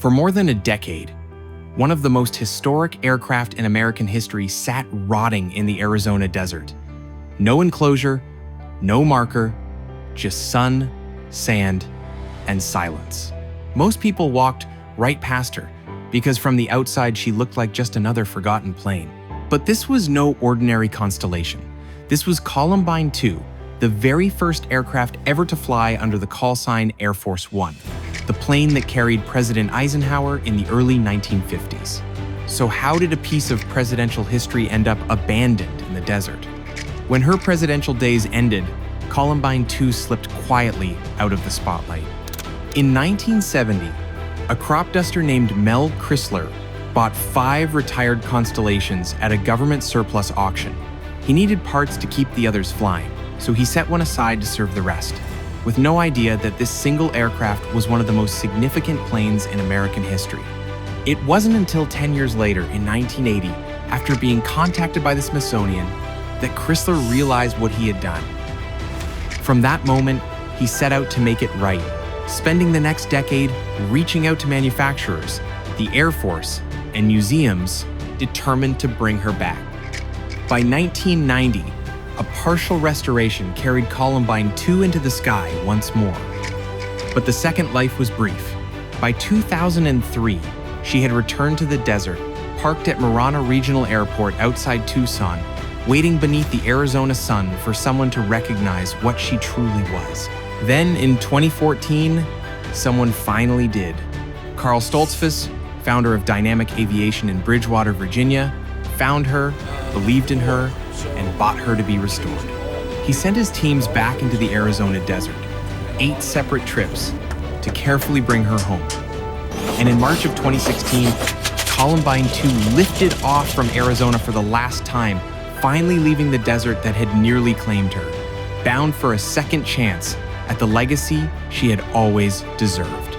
For more than a decade, one of the most historic aircraft in American history sat rotting in the Arizona desert. No enclosure, no marker, just sun, sand, and silence. Most people walked right past her because from the outside she looked like just another forgotten plane. But this was no ordinary constellation. This was Columbine II, the very first aircraft ever to fly under the call sign Air Force One, the plane that carried President Eisenhower in the early 1950s. So how did a piece of presidential history end up abandoned in the desert? When her presidential days ended, Columbine II slipped quietly out of the spotlight. In 1970, a crop duster named Mel Christler bought 5 retired Constellations at a government surplus auction. He needed parts to keep the others flying, so he set one aside to serve the rest, with no idea that this single aircraft was one of the most significant planes in American history. It wasn't until 10 years later, in 1980, after being contacted by the Smithsonian, that Christler realized what he had done. From that moment, he set out to make it right, spending the next decade reaching out to manufacturers, the Air Force, and museums determined to bring her back. By 1990, a partial restoration carried Columbine II into the sky once more. But the second life was brief. By 2003, she had returned to the desert, parked at Marana Regional Airport outside Tucson, waiting beneath the Arizona sun for someone to recognize what she truly was. Then, in 2014, someone finally did. Karl Stoltzfus, founder of Dynamic Aviation in Bridgewater, Virginia, found her, believed in her, and bought her to be restored. He sent his teams back into the Arizona desert, 8 separate trips, to carefully bring her home. And in March of 2016, Columbine II lifted off from Arizona for the last time, finally leaving the desert that had nearly claimed her, bound for a second chance at the legacy she had always deserved.